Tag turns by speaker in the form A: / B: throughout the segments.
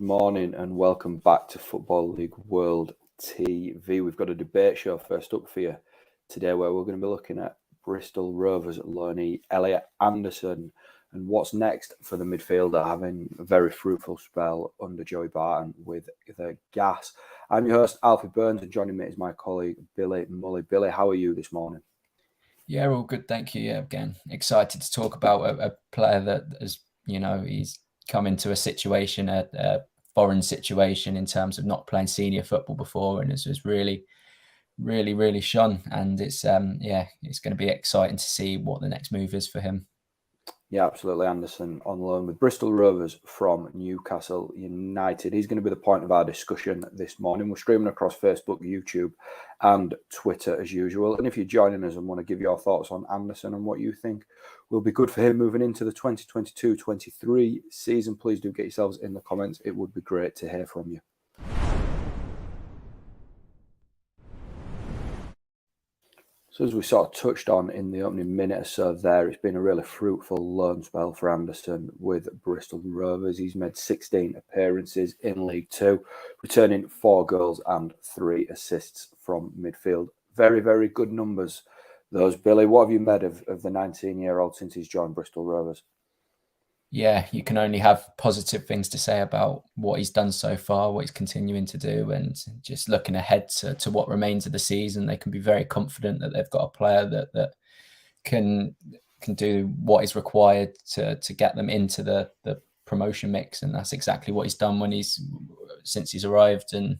A: morning and welcome back to Football League World TV. We've got a debate show first up for you today where we're going to be looking at Bristol Rovers loanee Elliot Anderson and what's next for the midfielder, having a very fruitful spell under Joey Barton with the gas. I'm your host, Alfie Burns, and joining me is my colleague, Billy Mulley. Billy, how are you this morning?
B: Yeah, all good, thank you. Yeah, again, excited to talk about a player that has, he's come into a situation, a foreign situation in terms of not playing senior football before, and has really, really, really shone. And it's it's going to be exciting to see what the next move is for him.
A: Yeah, absolutely. Anderson on loan with Bristol Rovers from Newcastle United. He's going to be the point of our discussion this morning. We're streaming across Facebook, YouTube and Twitter as usual. And if you're joining us and want to give your thoughts on Anderson and what you think will be good for him moving into the 2022-23 season, please do get yourselves in the comments. It would be great to hear from you. So as we sort of touched on in the opening minute or so there, it's been a really fruitful loan spell for Anderson with Bristol Rovers. He's made 16 appearances in League Two, returning 4 goals and 3 assists from midfield. Very, very good numbers, those. Billy, what have you made of the 19-year-old since he's joined Bristol Rovers?
B: Yeah, you can only have positive things to say about what he's done so far, what he's continuing to do, and just looking ahead to what remains of the season, they can be very confident that they've got a player that can do what is required to get them into the promotion mix, and that's exactly what he's done since he's arrived. And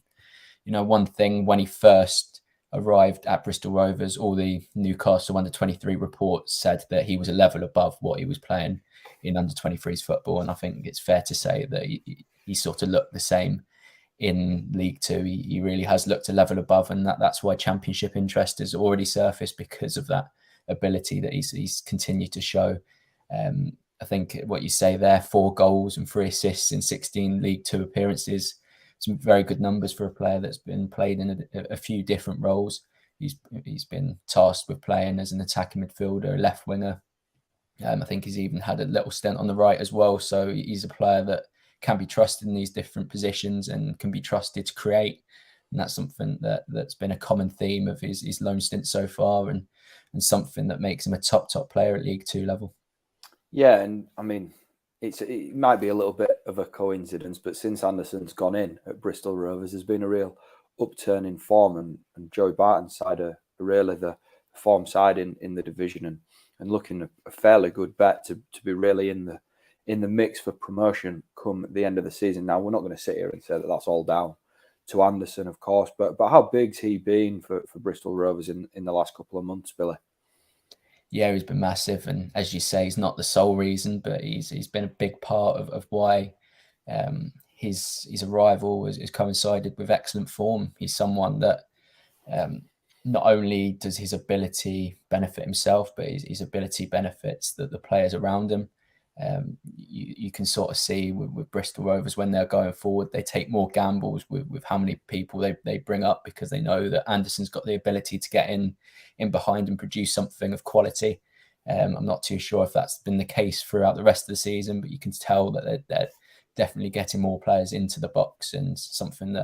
B: one thing, when he first arrived at Bristol Rovers, all the Newcastle under-23 reports said that he was a level above what he was playing in under-23s football, and I think it's fair to say that he sort of looked the same in League Two. He really has looked a level above, and that's why Championship interest has already surfaced, because of that ability that he's continued to show. I think what you say there, 4 goals and 3 assists in 16 League Two appearances, some very good numbers for a player that's been played in a few different roles. He's been tasked with playing as an attacking midfielder, left winger. I think he's even had a little stint on the right as well. So he's a player that can be trusted in these different positions and can be trusted to create. And that's something that's been a common theme of his loan stint so far, and something that makes him a top player at League Two level.
A: Yeah, and I mean, it might be a little bit of a coincidence, but since Anderson's gone in at Bristol Rovers, there's been a real upturn in form, and Joey Barton's side are really the form side in the division, and looking a fairly good bet to be really in the mix for promotion come the end of the season. Now, we're not going to sit here and say that that's all down to Anderson, of course, but how big's he been for Bristol Rovers in the last couple of months, Billy?
B: Yeah, he's been massive, and as you say, he's not the sole reason, but he's been a big part of why his arrival has coincided with excellent form. He's someone that not only does his ability benefit himself, but his ability benefits the players around him. You can sort of see with Bristol Rovers, when they're going forward, they take more gambles with how many people they bring up, because they know that Anderson's got the ability to get in behind and produce something of quality. I'm not too sure if that's been the case throughout the rest of the season, but you can tell that they're definitely getting more players into the box, and something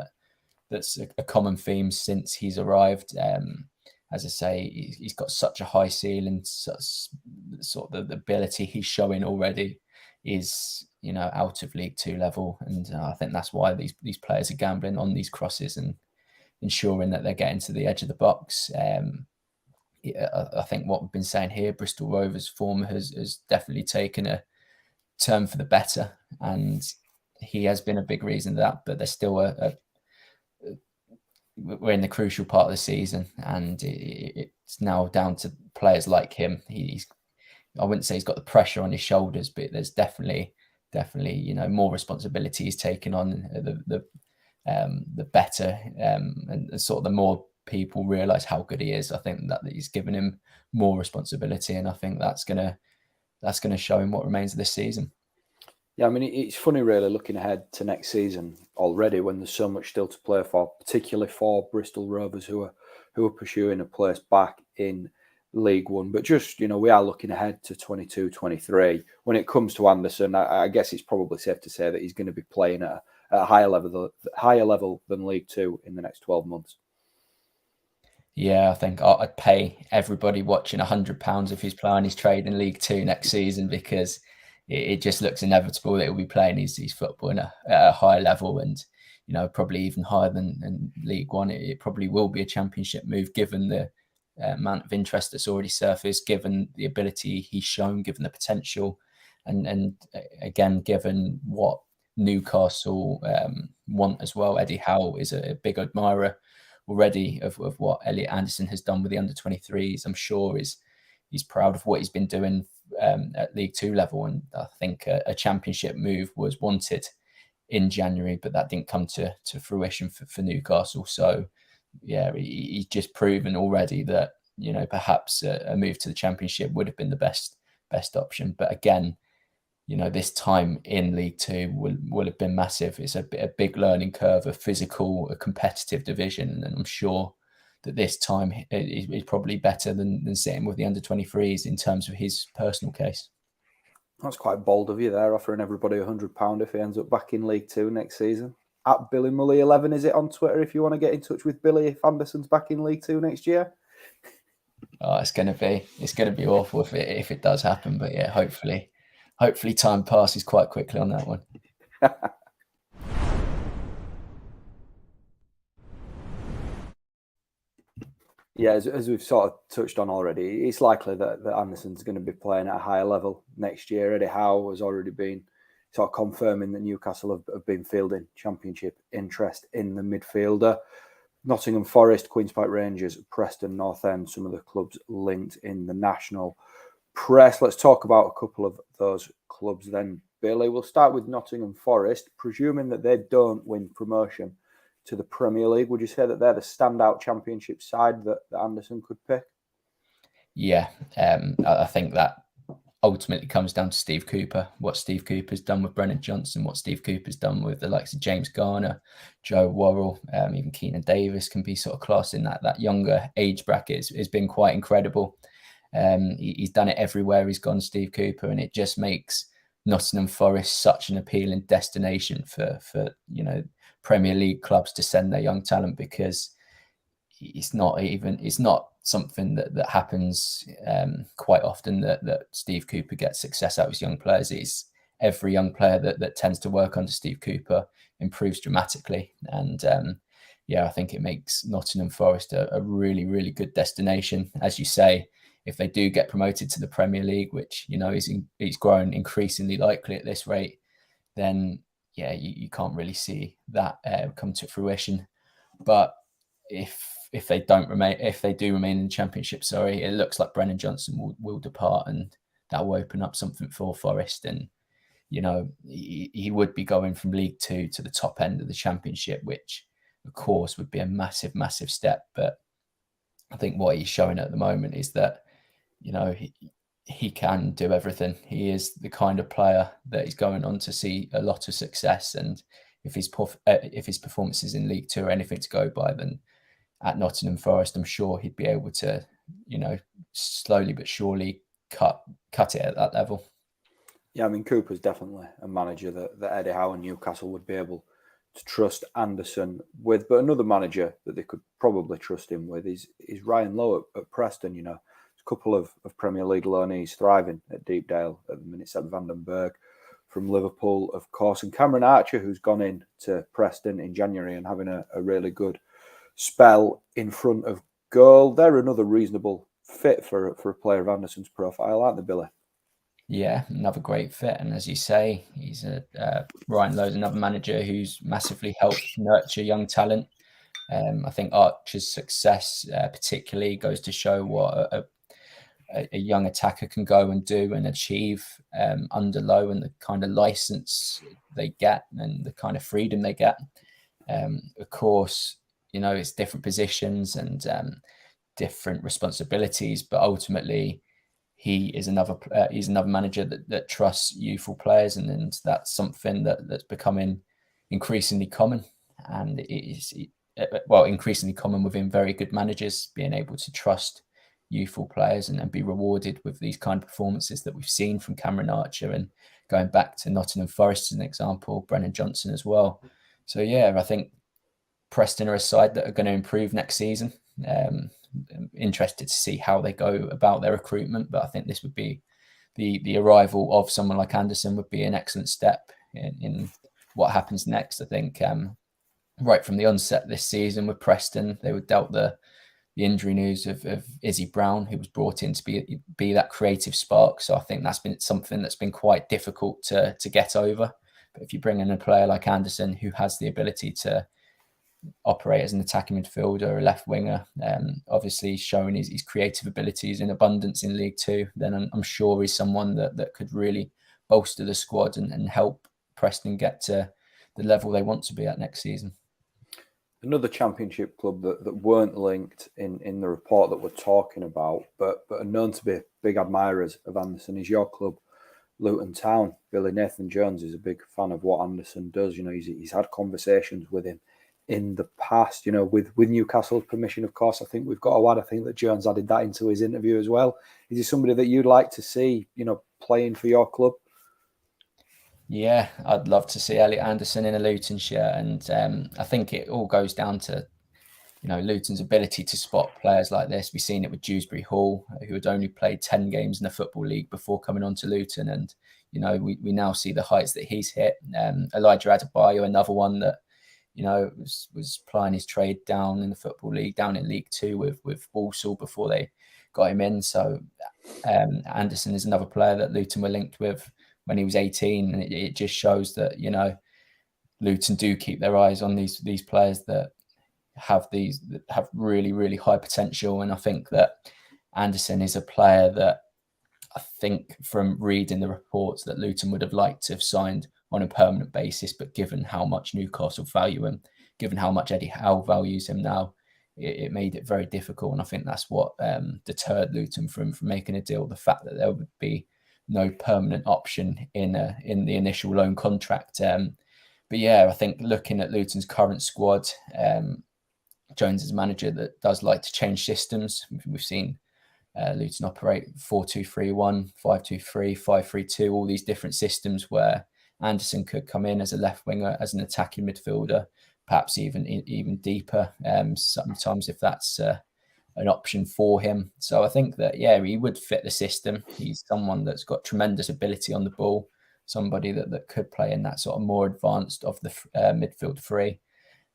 B: that's a common theme since he's arrived. As I say, he's got such a high ceiling, such sort of the ability he's showing already is, out of League Two level. And I think that's why these players are gambling on these crosses and ensuring that they're getting to the edge of the box. I think what we've been saying here, Bristol Rovers' form has definitely taken a turn for the better, and he has been a big reason of that. But there's still we're in the crucial part of the season, and it's now down to players like him. I wouldn't say he's got the pressure on his shoulders, but there's definitely more responsibility he's taken on. The better, and sort of the more people realize how good he is, I think that he's given him more responsibility, and I think that's gonna show him what remains of this season.
A: Yeah, I mean, it's funny really looking ahead to next season already, when there's so much still to play for, particularly for Bristol Rovers who are pursuing a place back in League One. But just, we are looking ahead to 22-23. When it comes to Anderson, I guess it's probably safe to say that he's going to be playing at at a higher level than League Two in the next 12 months.
B: Yeah, I think I'd pay everybody watching £100 if he's playing his trade in League Two next season, because it just looks inevitable that he'll be playing his football at a higher level, and probably even higher than League One. It probably will be a Championship move, given the amount of interest that's already surfaced, given the ability he's shown, given the potential, and again, given what Newcastle want as well. Eddie Howe is a big admirer already of what Elliot Anderson has done with the under-23s. I'm sure he's proud of what he's been doing at League Two level, and I think a Championship move was wanted in January, but that didn't come to fruition for Newcastle. So yeah, he's just proven already that perhaps a move to the Championship would have been the best option. But again, this time in League Two will have been massive. It's a big learning curve, a competitive division, and I'm sure that this time is probably better than sitting with the under-23s in terms of his personal case.
A: That's quite bold of you there, offering everybody £100 if he ends up back in League Two next season. At Billy Mulley 11 is it on Twitter if you want to get in touch with Billy if Anderson's back in League Two next year?
B: Oh, it's gonna be awful if it does happen, but yeah, hopefully time passes quite quickly on that one.
A: Yeah, as we've sort of touched on already, it's likely that Anderson's going to be playing at a higher level next year. Eddie Howe has already been sort of confirming that Newcastle have been fielding Championship interest in the midfielder. Nottingham Forest, Queen's Park Rangers, Preston North End, some of the clubs linked in the national press. Let's talk about a couple of those clubs then, Billy. We'll start with Nottingham Forest. Presuming that they don't win promotion to the Premier League, would you say that they're the standout Championship side that Anderson could pick?
B: Yeah, I think that ultimately comes down to Steve Cooper, what Steve Cooper's done with Brennan Johnson, what Steve Cooper's done with the likes of James Garner, Joe Worrell, even Keenan Davis can be sort of classed in that younger age bracket. It's been quite incredible. He's done it everywhere he's gone, Steve Cooper, and it just makes Nottingham Forest such an appealing destination for Premier League clubs to send their young talent, because it's not something that happens quite often that Steve Cooper gets success out of his young players. It's every young player that tends to work under Steve Cooper improves dramatically, and I think it makes Nottingham Forest a really, really good destination. As you say, if they do get promoted to the Premier League, which is growing increasingly likely at this rate, then yeah, you can't really see that come to fruition. But if they do remain in the Championship, it looks like Brennan Johnson will depart, and that will open up something for Forest. And he would be going from League Two to the top end of the Championship, which of course would be a massive, massive step. But I think what he's showing at the moment is that he can do everything. He is the kind of player that is going on to see a lot of success. And if his performances in League Two are anything to go by, then at Nottingham Forest, I'm sure he'd be able to, slowly but surely cut it at that level.
A: Yeah, I mean, Cooper's definitely a manager that Eddie Howe and Newcastle would be able to trust Anderson with. But another manager that they could probably trust him with is Ryan Lowe at Preston. A couple of Premier League loanees thriving at Deepdale at the minute. Seb Vandenberg from Liverpool, of course, and Cameron Archer, who's gone in to Preston in January and having a really good spell in front of goal. They're another reasonable fit for a player of Anderson's profile, aren't they, Billy?
B: Yeah, another great fit. And as you say, he's Ryan Lowe's another manager who's massively helped nurture young talent. I think Archer's success particularly goes to show what a young attacker can go and do and achieve under Lowe, and the kind of license they get and the kind of freedom they get. Of course, it's different positions and different responsibilities, but ultimately he's another manager that trusts youthful players, and that's something that's becoming increasingly common, and it is increasingly common within very good managers, being able to trust youthful players and be rewarded with these kind of performances that we've seen from Cameron Archer, and going back to Nottingham Forest as an example, Brennan Johnson as well. So yeah, I think Preston are a side that are going to improve next season. I'm interested to see how they go about their recruitment, but I think this would be the arrival of someone like Anderson would be an excellent step in what happens next. I think right from the onset this season with Preston, they were dealt the injury news of Izzy Brown, who was brought in to be that creative spark. So I think that's been something that's been quite difficult to get over. But if you bring in a player like Anderson, who has the ability to operate as an attacking midfielder, a left winger, obviously showing his creative abilities in abundance in League Two, then I'm sure he's someone that could really bolster the squad and help Preston get to the level they want to be at next season.
A: Another Championship club that weren't linked in the report that we're talking about, but are known to be big admirers of Anderson, is your club, Luton Town. Billy Nathan Jones is a big fan of what Anderson does. He's had conversations with him in the past, with Newcastle's permission, of course. I think we've got to add, I think that Jones added that into his interview as well. Is he somebody that you'd like to see, playing for your club?
B: Yeah, I'd love to see Elliot Anderson in a Luton shirt. And I think it all goes down to, Luton's ability to spot players like this. We've seen it with Dewsbury Hall, who had only played 10 games in the Football League before coming on to Luton. And, we now see the heights that he's hit. Elijah Adebayo, another one that, was plying his trade down in the Football League, down in League Two with Walsall before they got him in. So Anderson is another player that Luton were linked with when he was 18. And it just shows that, Luton do keep their eyes on these players that have really, really high potential. And I think that Anderson is a player that I think from reading the reports that Luton would have liked to have signed on a permanent basis, but given how much Newcastle value him, given how much Eddie Howe values him now, it made it very difficult. And I think that's what deterred Luton from making a deal. The fact that there would be no permanent option in the initial loan contract. But yeah, I think looking at Luton's current squad, Jones is a manager that does like to change systems. We've seen Luton operate 4-2-3-1, 5-2-3, 5-3-2, all these different systems where Anderson could come in as a left winger, as an attacking midfielder, perhaps even deeper, sometimes if that's an option for him. So I think that, yeah, he would fit the system. He's someone that's got tremendous ability on the ball, somebody that could play in that sort of more advanced of the midfield three.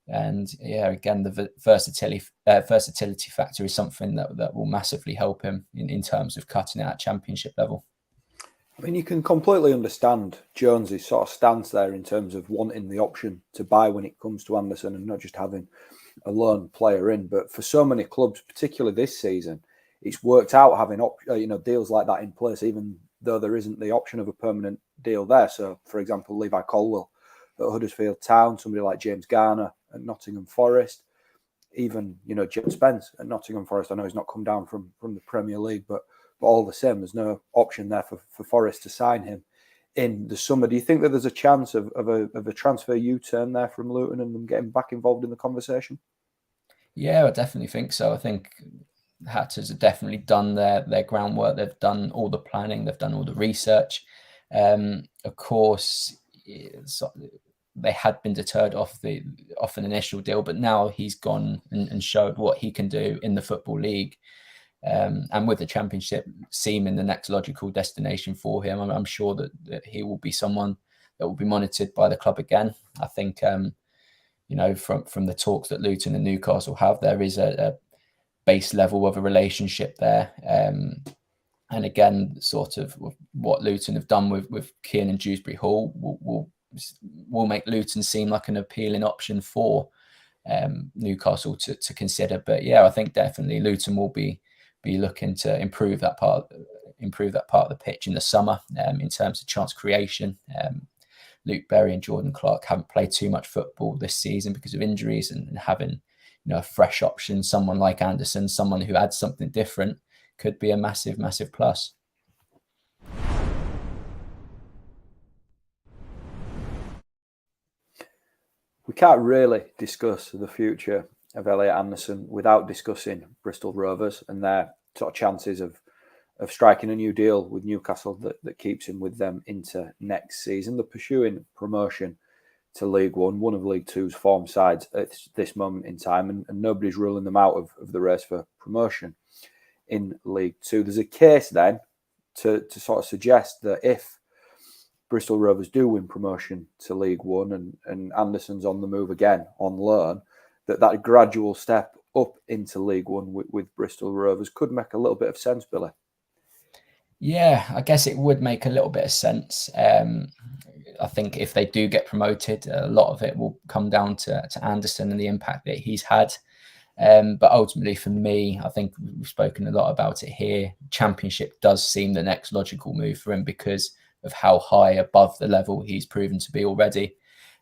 B: And yeah, again, the versatility factor is something that will massively help him in terms of cutting out Championship level.
A: I mean, you can completely understand Jones's sort of stance there in terms of wanting the option to buy when it comes to Anderson and not just having a lone player in. But for so many clubs, particularly this season, it's worked out having deals like that in place, even though there isn't the option of a permanent deal there. So, for example, Levi Colwill at Huddersfield Town, somebody like James Garner at Nottingham Forest, even Jed Spence at Nottingham Forest. I know he's not come down from the Premier League, but all the same, there's no option there for Forest to sign him in the summer. Do you think that there's a chance of a transfer U-turn there from Luton and them getting back involved in the conversation?
B: Yeah, I definitely think so. I think Hatters have definitely done their groundwork. They've done all the planning. They've done all the research. Of course, they had been deterred off an initial deal, but now he's gone and showed what he can do in the Football League. And with the Championship seeming the next logical destination for him, I'm sure that he will be someone that will be monitored by the club again. I think, from the talks that Luton and Newcastle have, there is a base level of a relationship there. And again, sort of what Luton have done with Keane and Dewsbury Hall will make Luton seem like an appealing option for Newcastle to consider. But yeah, I think definitely Luton will be looking to improve that part of the pitch in the summer in terms of chance creation. Luke Berry and Jordan Clark haven't played too much football this season because of injuries, and having a fresh option, someone like Anderson, someone who adds something different, could be a massive, massive plus.
A: We can't really discuss the future of Elliot Anderson without discussing Bristol Rovers and their sort of chances of striking a new deal with Newcastle that keeps him with them into next season. They're pursuing promotion to League One of League Two's form sides at this moment in time, and nobody's ruling them out of the race for promotion in League Two. There's a case then to sort of suggest that if Bristol Rovers do win promotion to League One and Anderson's on the move again on loan, that gradual step up into League One with Bristol Rovers could make a little bit of sense, Billy.
B: Yeah, I guess it would make a little bit of sense. I think if they do get promoted, a lot of it will come down to Anderson and the impact that he's had. But ultimately, for me, I think we've spoken a lot about it here. Championship does seem the next logical move for him because of how high above the level he's proven to be already.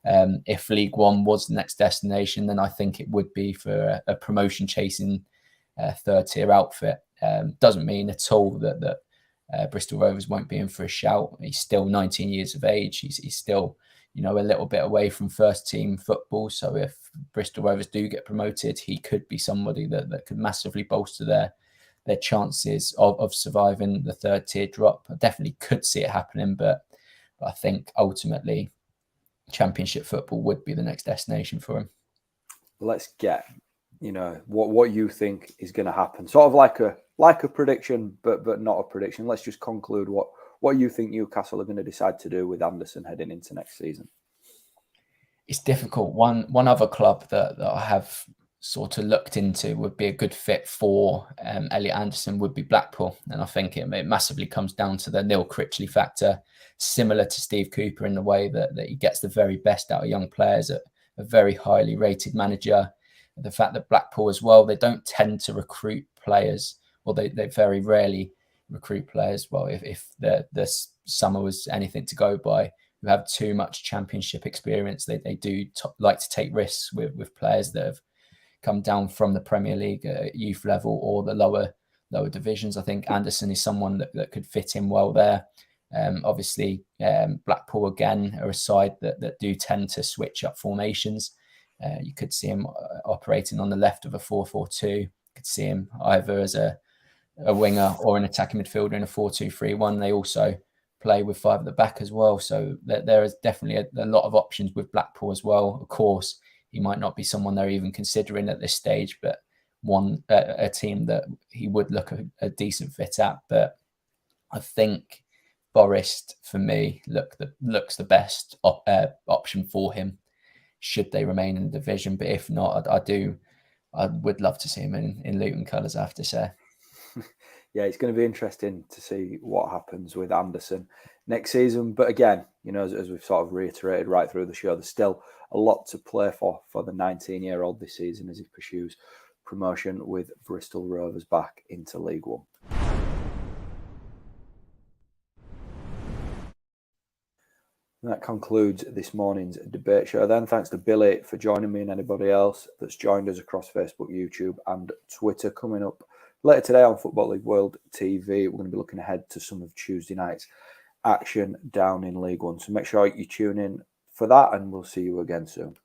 B: If League One was the next destination, then I think it would be for a promotion-chasing third-tier outfit. Doesn't mean at all that Bristol Rovers won't be in for a shout. He's still 19 years of age. He's still, a little bit away from first-team football. So if Bristol Rovers do get promoted, he could be somebody that could massively bolster their chances of surviving the third-tier drop. I definitely could see it happening, but I think ultimately Championship football would be the next destination for him.
A: Let's get, what you think is going to happen. Sort of like a prediction, but not a prediction. Let's just conclude what you think Newcastle are going to decide to do with Anderson heading into next season.
B: It's difficult. One other club that I have sort of looked into would be a good fit for Elliot Anderson would be Blackpool. And I think it massively comes down to the Neil Critchley factor, similar to Steve Cooper in the way that he gets the very best out of young players, a very highly rated manager. The fact that Blackpool as well, they don't tend to recruit players, or they very rarely recruit players. Well, if the summer was anything to go by, who have too much championship experience, they do like to take risks with players that have come down from the Premier League at youth level or the lower divisions. I think Anderson is someone that could fit in well there. Obviously, Blackpool again are a side that do tend to switch up formations. You could see him operating on the left of a 4-4-2. You could see him either as a winger or an attacking midfielder in a 4-2-3-1. They also play with five at the back as well. So there is definitely a lot of options with Blackpool as well. Of course, he might not be someone they're even considering at this stage, but a team that he would look a decent fit at. But I think Forest, for me, looks the best option for him should they remain in the division. But if not, I would love to see him in Luton colours, I have to say.
A: Yeah, it's going to be interesting to see what happens with Anderson next season. But again, as we've sort of reiterated right through the show, there's still a lot to play for the 19-year-old this season as he pursues promotion with Bristol Rovers back into League One. And that concludes this morning's debate show then. Thanks to Billy for joining me and anybody else that's joined us across Facebook, YouTube and Twitter. Coming up later today on Football League World TV, we're going to be looking ahead to some of Tuesday night's action down in League One. So make sure you tune in for that and we'll see you again soon.